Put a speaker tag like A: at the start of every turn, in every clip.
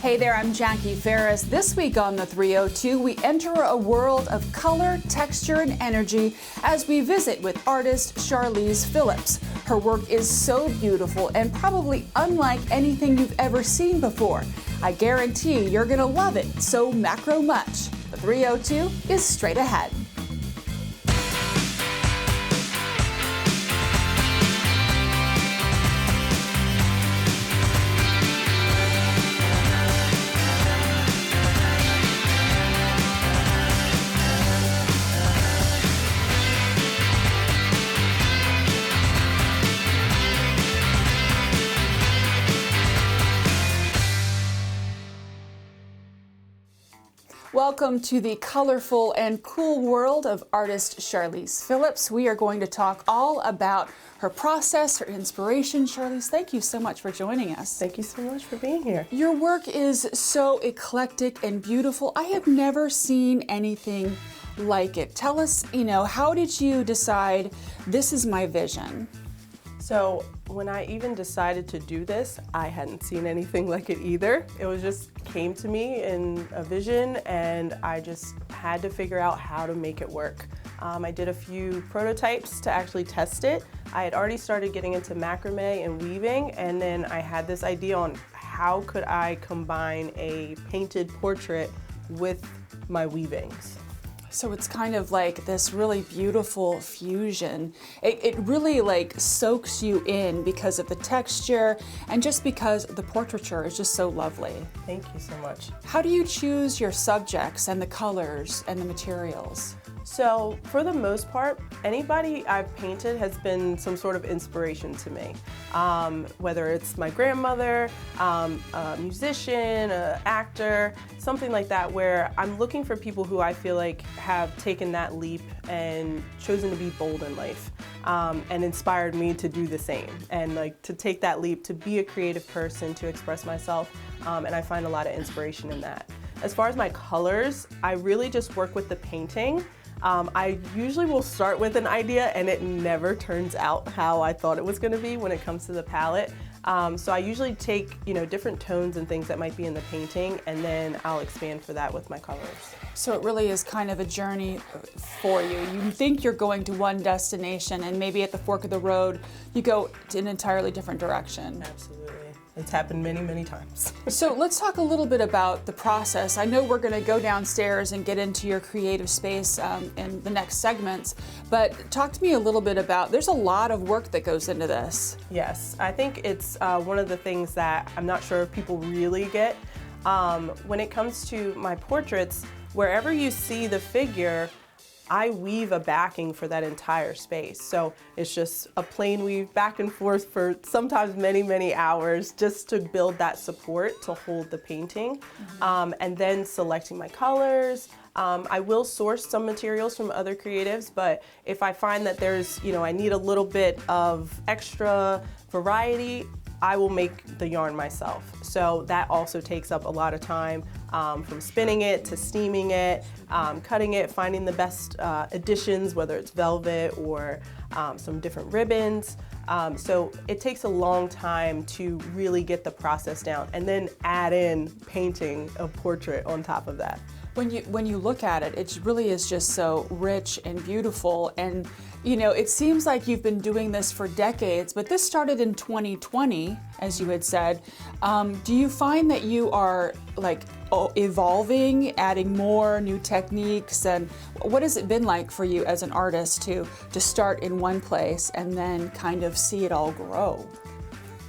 A: Hey there, I'm Jackie Ferris. This week on the 302, we enter a world of color, texture, and energy as we visit with artist Charlese Phillips. Her work is so beautiful and probably unlike anything you've ever seen before. I guarantee you're gonna love it, so macro much. The 302 is straight ahead. Welcome to the colorful and cool world of artist Charlese Phillips. We are going to talk all about her process, her inspiration. Charlese, thank you so much for joining us.
B: Thank you so much for being here.
A: Your work is so eclectic and beautiful. I have never seen anything like it. Tell us, how did you decide this is my vision?
B: So when I even decided to do this, I hadn't seen anything like it either. It was just came to me in a vision and I just had to figure out how to make it work. I did a few prototypes to actually test it. I had already started getting into macrame and weaving, and then I had this idea on how could I combine a painted portrait with my weavings.
A: So it's kind of like this really beautiful fusion. It really soaks you in because of the texture and just because the portraiture is just so lovely.
B: Thank you so much.
A: How do you choose your subjects and the colors and the materials?
B: So for the most part, anybody I've painted has been some sort of inspiration to me. Whether it's my grandmother, a musician, an actor, something like that, where I'm looking for people who I feel like have taken that leap and chosen to be bold in life, and inspired me to do the same and to take that leap, to be a creative person, to express myself, and I find a lot of inspiration in that. As far as my colors, I really just work with the painting. I usually will start with an idea and it never turns out how I thought it was going to be when it comes to the palette. So I usually take, different tones and things that might be in the painting, and then I'll expand for that with my colors.
A: So it really is kind of a journey for you. You think you're going to one destination and maybe at the fork of the road, you go to an entirely different direction.
B: Absolutely. It's happened many, many times.
A: So let's talk a little bit about the process. I know we're going to go downstairs and get into your creative space in the next segments, but talk to me a little bit about, there's a lot of work that goes into this.
B: Yes, I think it's one of the things that I'm not sure if people really get. When it comes to my portraits, wherever you see the figure, I weave a backing for that entire space. So it's just a plain weave back and forth for sometimes many, many hours just to build that support to hold the painting. And then selecting my colors. I will source some materials from other creatives, but if I find that there's, I need a little bit of extra variety, I will make the yarn myself. So that also takes up a lot of time, from spinning it to steaming it, cutting it, finding the best additions, whether it's velvet or some different ribbons. So it takes a long time to really get the process down and then add in painting a portrait on top of that.
A: When you look at it, it really is just so rich and beautiful, and it seems like you've been doing this for decades, but this started in 2020, as you had said. Do you find that you are evolving, adding more new techniques, and what has it been like for you as an artist to start in one place and then kind of see it all grow?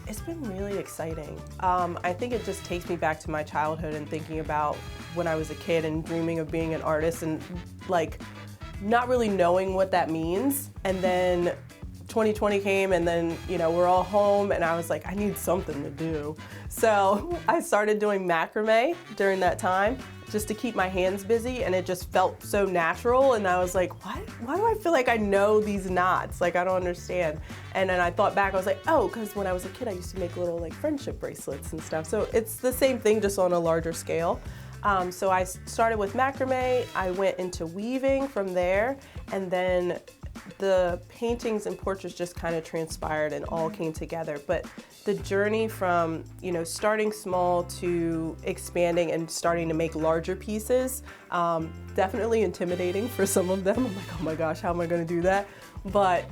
B: It's been really exciting. I think it just takes me back to my childhood and thinking about when I was a kid and dreaming of being an artist and not really knowing what that means. And then 2020 came and then, we're all home and I was like, I need something to do. So I started doing macrame during that time just to keep my hands busy, and it just felt so natural, and I was like, why do I feel like I know these knots? I don't understand. And then I thought back, I was like, oh, because when I was a kid I used to make little friendship bracelets and stuff. So it's the same thing, just on a larger scale. So I started with macrame, I went into weaving from there, and then the paintings and portraits just kind of transpired and all came together. But the journey from, you know, starting small to expanding and starting to make larger pieces, definitely intimidating for some of them. I'm like, oh my gosh, how am I going to do that? But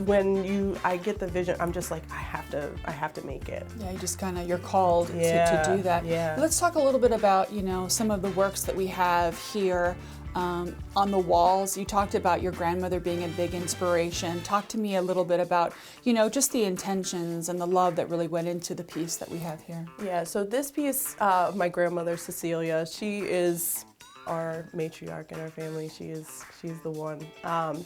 B: when I get the vision, I'm just like, I have to make it.
A: Yeah, you're called to do that.
B: Yeah.
A: Let's talk a little bit about, you know, some of the works that we have here on the walls. You talked about your grandmother being a big inspiration. Talk to me a little bit about, you know, just the intentions and the love that really went into the piece that we have here.
B: Yeah, so this piece, my grandmother, Cecilia, she is our matriarch in our family. She's the one.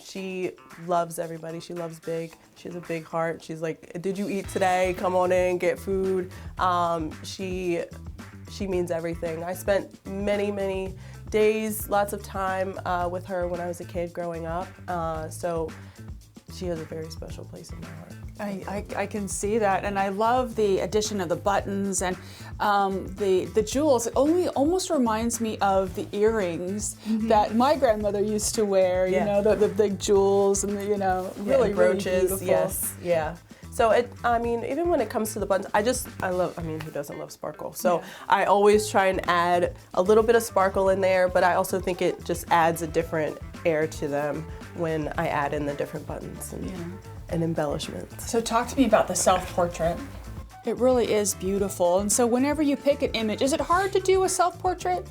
B: She loves everybody. She loves big. She has a big heart. She's like, did you eat today? Come on in, get food. She means everything. I spent many days, lots of time with her when I was a kid growing up. So she has a very special place in my heart.
A: I can see that, and I love the addition of the buttons and the jewels. It almost reminds me of the earrings that my grandmother used to wear. You know, the big jewels and the, you know, really
B: brooches.
A: Really beautiful.
B: Yes, yeah. So I mean, even when it comes to the buttons, I mean, who doesn't love sparkle? So I always try and add a little bit of sparkle in there, but I also think it just adds a different air to them when I add in the different buttons and embellishments.
A: So talk to me about the self-portrait. It really is beautiful. And so whenever you pick an image, is it hard to do a self-portrait?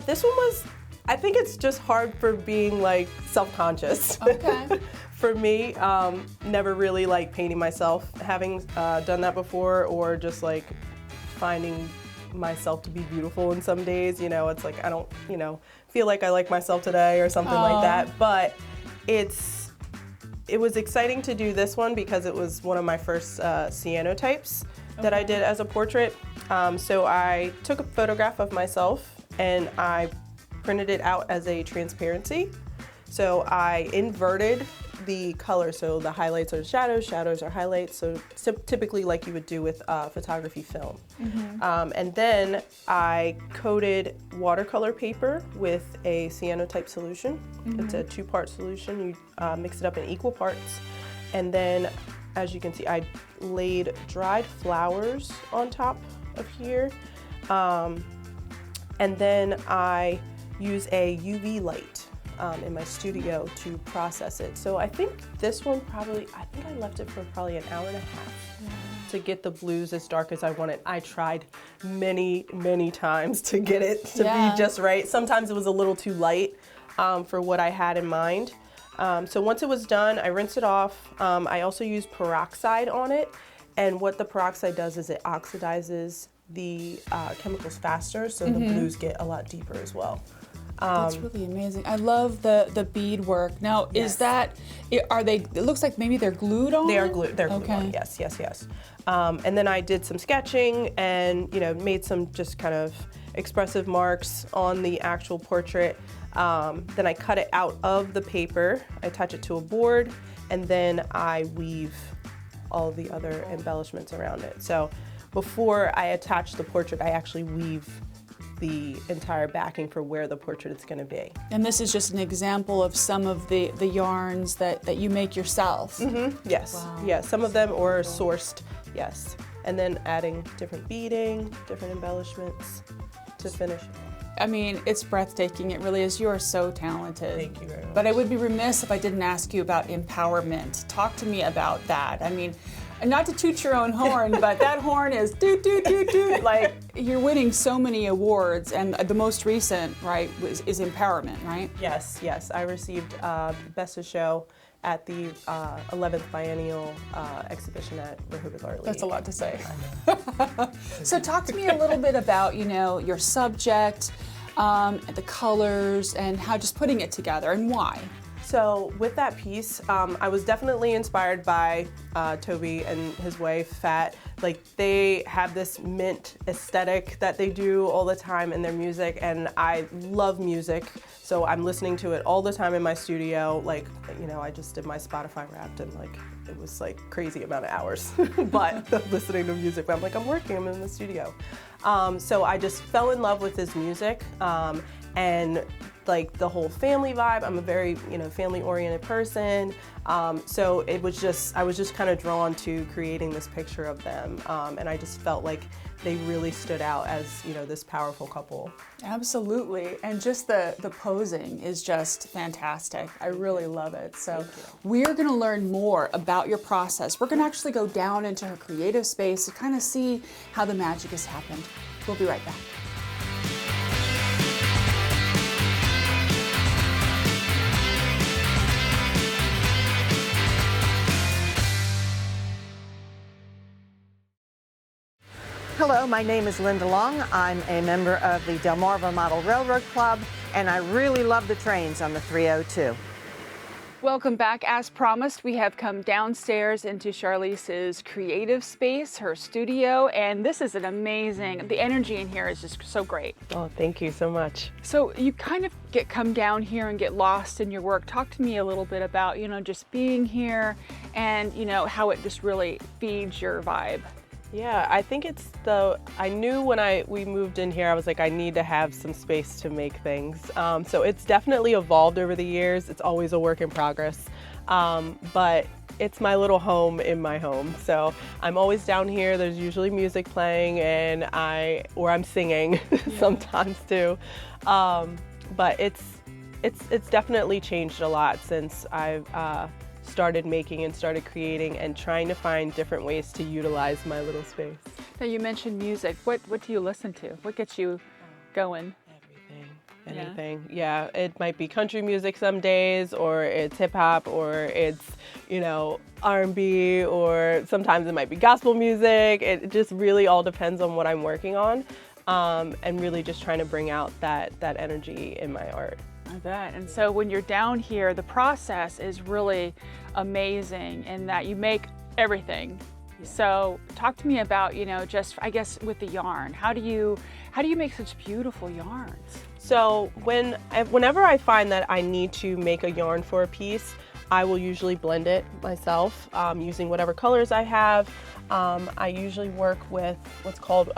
B: This one was, I think it's just hard for being like self-conscious.
A: Okay.
B: For me, never really like painting myself, having done that before, or just like finding myself to be beautiful in some days. You know, it's like I don't, you know, feel like I like myself today or something like that. But it was exciting to do this one because it was one of my first cyanotypes that I did as a portrait. So I took a photograph of myself and I printed it out as a transparency. So I inverted the color, so the highlights are shadows, shadows are highlights, so typically like you would do with photography film. And then I coated watercolor paper with a cyanotype solution. It's a 2-part solution. You mix it up in equal parts. And then, as you can see, I laid dried flowers on top of here. And then I use a UV light in my studio to process it. So I think this one I think I left it for probably an hour and a half to get the blues as dark as I wanted. I tried many times to get it to be just right. Sometimes it was a little too light for what I had in mind. So once it was done, I rinsed it off. I also used peroxide on it. And what the peroxide does is it oxidizes the chemicals faster, so the blues get a lot deeper as well.
A: That's really amazing. I love the bead work. Now, is that, it looks like maybe they're glued on?
B: They are glued, they're glued on, yes. And then I did some sketching and, you know, made some just kind of expressive marks on the actual portrait. Then I cut it out of the paper, I attach it to a board, and then I weave all the other embellishments around it. So before I attach the portrait, I actually weave the entire backing for where the portrait is going to be.
A: And this is just an example of some of the yarns that you make yourself.
B: Yes.
A: Wow.
B: Yeah, some of them are sourced, yes. And then adding different beading, different embellishments to finish.
A: I mean, it's breathtaking. It really is. You are so talented.
B: Thank you very much.
A: But I would be remiss if I didn't ask you about empowerment. Talk to me about that. I mean, not to toot your own horn, but that horn is doot, doot, doot, doot. Like, you're winning so many awards, and the most recent, right, is empowerment, right?
B: Yes. I received Best of Show at the 11th Biennial exhibition at Rehoboth Art League.
A: That's a lot to say. So talk to me a little bit about, you know, your subject, the colors, and how just putting it together, and why.
B: So with that piece, I was definitely inspired by Toby and his wife, Fat. Like, they have this mint aesthetic that they do all the time in their music, and I love music, so I'm listening to it all the time in my studio. Like, you know, I just did my Spotify Wrapped, and like, it was like crazy amount of hours, but listening to music, but I'm like, I'm in the studio. So I just fell in love with his music, and like the whole family vibe. I'm a very, family oriented person. So I was just kind of drawn to creating this picture of them. And I just felt like they really stood out as, this powerful couple.
A: Absolutely. And just the posing is just fantastic. I really love it. So we're going to learn more about your process. We're going to actually go down into her creative space to kind of see how the magic has happened. We'll be right back.
C: Hello, my name is Linda Long. I'm a member of the Delmarva Model Railroad Club, and I really love the trains on the 302.
A: Welcome back. As promised, we have come downstairs into Charlese's creative space, her studio, and this is an amazing, the energy in here is just so great.
B: Oh, thank you so much.
A: So you kind of come down here and get lost in your work. Talk to me a little bit about, just being here and, how it just really feeds your vibe.
B: Yeah, I think I knew when we moved in here, I was like, I need to have some space to make things. So it's definitely evolved over the years. It's always a work in progress. But it's my little home in my home. So I'm always down here. There's usually music playing and I'm singing sometimes too. But it's definitely changed a lot since I've started making and started creating and trying to find different ways to utilize my little space.
A: Now you mentioned music. What do you listen to? What gets you going?
B: Anything. Yeah, it might be country music some days, or it's hip hop, or it's, R&B, or sometimes it might be gospel music. It just really all depends on what I'm working on, and really just trying to bring out that energy in my art.
A: I bet. And so when you're down here, the process is really amazing in that you make everything. Yeah. So talk to me about, just I guess with the yarn. How do you make such beautiful yarns?
B: So whenever I find that I need to make a yarn for a piece, I will usually blend it myself using whatever colors I have. I usually work with what's called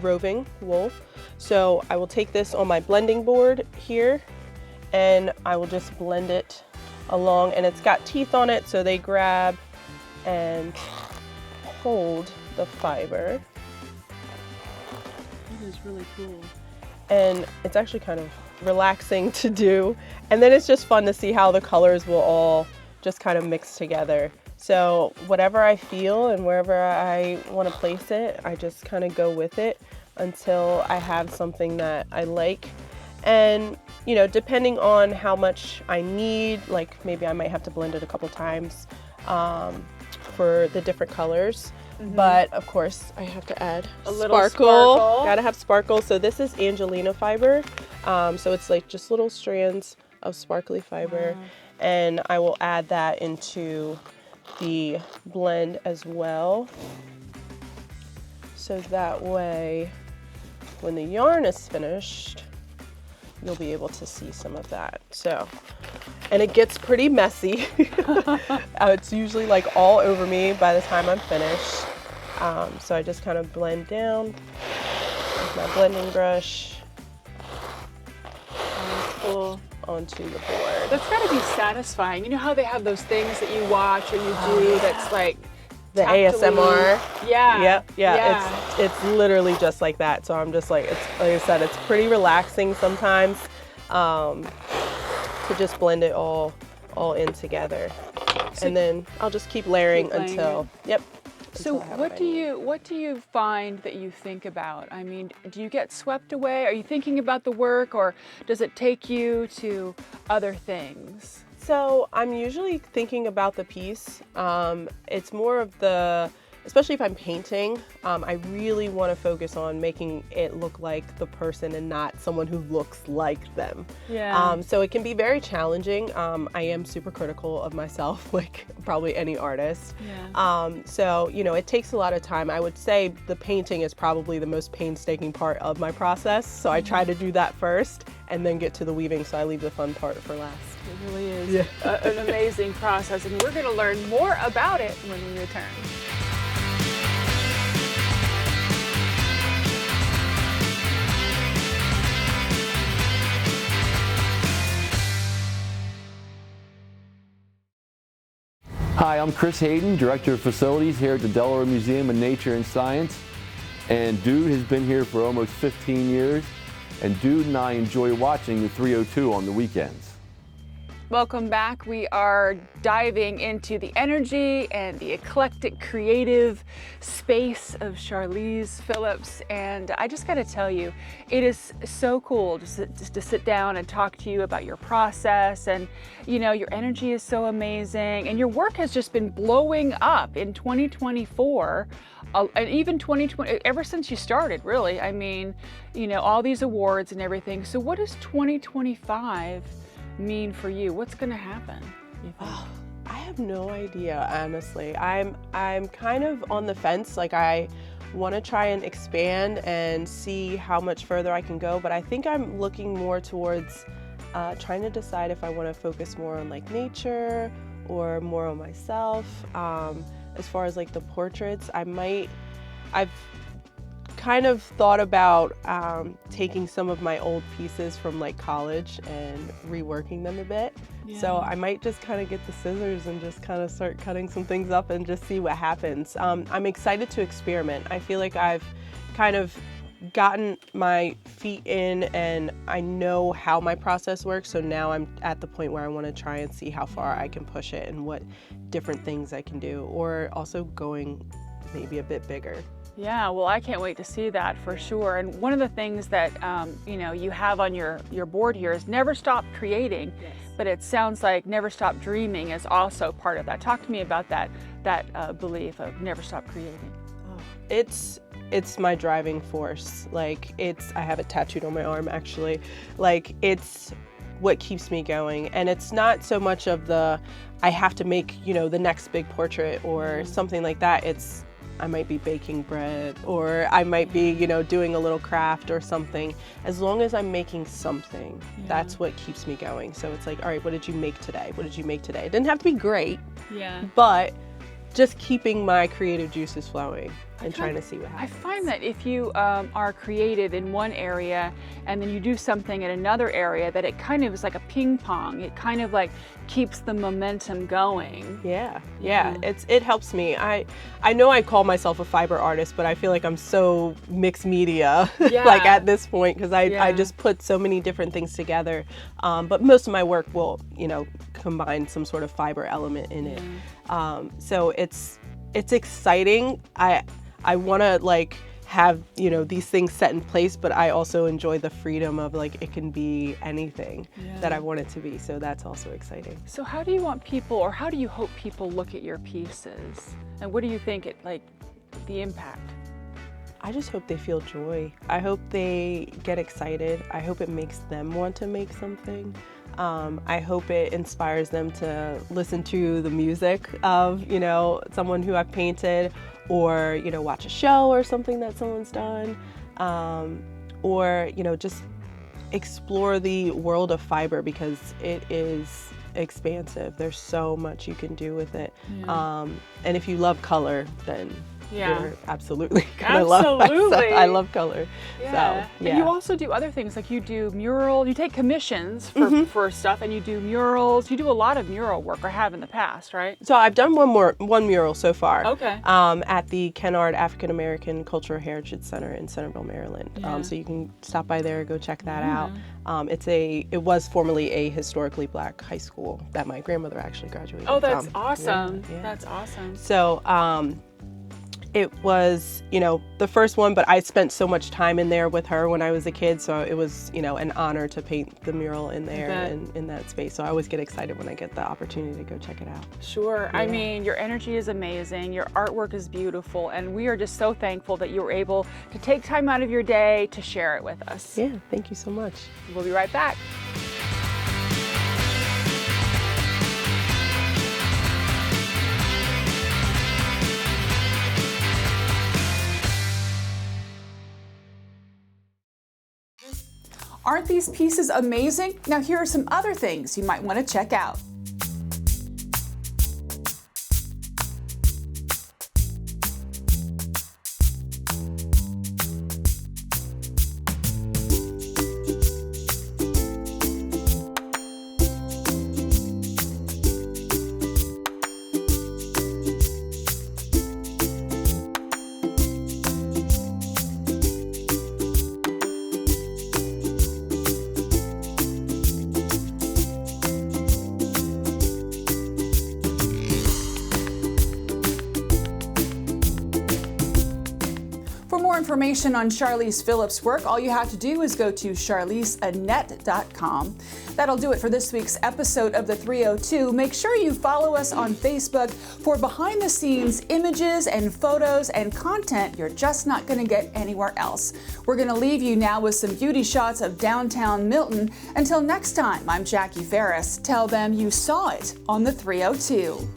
B: roving wool. So I will take this on my blending board here, and I will just blend it along, and it's got teeth on it, so they grab and hold the fiber.
A: That is really cool.
B: And it's actually kind of relaxing to do, and then it's just fun to see how the colors will all just kind of mix together. So whatever I feel and wherever I want to place it, I just kind of go with it until I have something that I like. And depending on how much I need, like maybe I might have to blend it a couple times for the different colors. Mm-hmm. But of course I have to add
A: a little sparkle.
B: Gotta have sparkle. So this is Angelina fiber. So it's like just little strands of sparkly fiber. Wow. And I will add that into the blend as well. So that way, when the yarn is finished, you'll be able to see some of that. So, and it gets pretty messy. It's usually like all over me by the time I'm finished. So I just kind of blend down with my blending brush onto the board.
A: That's got to be satisfying. You know how they have those things that you watch or you do that's like
B: the ASMR.
A: Yeah.
B: Yep. Yeah. It's literally just like that. So I'm just like, it's like I said, it's pretty relaxing sometimes to just blend it all in together. So and then I'll just keep layering until
A: So what do you find that you think about? I mean, do you get swept away? Are you thinking about the work, or does it take you to other things?
B: So I'm usually thinking about the piece. It's more of especially if I'm painting, I really want to focus on making it look like the person and not someone who looks like them.
A: Yeah.
B: So it can be very challenging. I am super critical of myself, like probably any artist.
A: Yeah.
B: So, it takes a lot of time. I would say the painting is probably the most painstaking part of my process. So I try to do that first and then get to the weaving. So I leave the fun part for last.
A: It really is an amazing process, and we're going to learn more about it when we return.
D: Hi, I'm Chris Hayden, Director of Facilities here at the Delaware Museum of Nature and Science. And Dude has been here for almost 15 years. And Dude and I enjoy watching the 302 on the weekends.
A: Welcome back. We are diving into the energy and the eclectic creative space of Charlese Phillips. And I just got to tell you, it is so cool to sit down and talk to you about your process. And, you know, your energy is so amazing. And your work has just been blowing up in 2024. And even 2020, ever since you started, really. I mean, you know, all these awards and everything. So what does 2025 mean for you? What's going to happen, you think?
B: Oh, I have no idea, honestly. I'm kind of on the fence. Like, I want to try and expand and see how much further I can go, but I think I'm looking more towards trying to decide if I want to focus more on like nature or more on myself. As far as like the portraits, I've kind of thought about taking some of my old pieces from like college and reworking them a bit. Yeah. So I might just kind of get the scissors and just kind of start cutting some things up and just see what happens. I'm excited to experiment. I feel like I've kind of gotten my feet in and I know how my process works. So now I'm at the point where I want to try and see how far I can push it and what different things I can do, or also going maybe a bit bigger.
A: Yeah, well, I can't wait to see that for sure. And one of the things that you know, you have on your board here is never stop creating. Yes. But it sounds like never stop dreaming is also part of that. Talk to me about that belief of never stop creating.
B: Oh, it's my driving force. Like, I have it tattooed on my arm actually. Like, it's what keeps me going. And it's not so much of I have to make, you know, the next big portrait or something like that. I might be baking bread, or I might be, you know, doing a little craft or something. As long as I'm making something, that's what keeps me going. So it's like, all right, what did you make today? What did you make today? It didn't have to be great, but just keeping my creative juices flowing and trying to see what happens.
A: I find that if you are creative in one area and then you do something in another area, that it kind of is like a ping pong. It kind of like keeps the momentum going.
B: Yeah. It helps me. I know I call myself a fiber artist, but I feel like I'm so mixed media like at this point, because I just put so many different things together. But most of my work will, you know, combine some sort of fiber element in it. So it's exciting. I want to like have, you know, these things set in place, but I also enjoy the freedom of like it can be anything that I want it to be. So that's also exciting.
A: So how do you want people, or how do you hope people look at your pieces? And what do you think the impact?
B: I just hope they feel joy. I hope they get excited. I hope it makes them want to make something. I hope it inspires them to listen to the music of, you know, someone who I've painted, or, you know, watch a show or something that someone's done, or, you know, just explore the world of fiber, because it is expansive. There's so much you can do with it. And if you love color, then you're absolutely gonna love it. I love color.
A: Yeah.
B: So,
A: And you also do other things, like you do mural, you take commissions for stuff, and you do murals. You do a lot of mural work, or have in the past, right?
B: So I've done one mural so far.
A: Okay.
B: At the Kennard African American Cultural Heritage Center in Centerville, Maryland. So you can stop by there, go check that out. It was formerly a historically black high school that my grandmother actually graduated from.
A: Oh, that's awesome. Yeah. That's awesome.
B: So it was, you know, the first one, but I spent so much time in there with her when I was a kid, so it was, you know, an honor to paint the mural in there and in that space. So I always get excited when I get the opportunity to go check it out.
A: Sure. Yeah. I mean, your energy is amazing, your artwork is beautiful, and we are just so thankful that you were able to take time out of your day to share it with us.
B: Yeah, thank you so much.
A: We'll be right back. Aren't these pieces amazing? Now here are some other things you might want to check out. information on Charlese Phillips' work, all you have to do is go to charleseannette.com. That'll do it for this week's episode of the 302. Make sure you follow us on Facebook for behind-the-scenes images and photos and content you're just not going to get anywhere else. We're going to leave you now with some beauty shots of downtown Milton. Until next time, I'm Jackie Ferris. Tell them you saw it on the 302.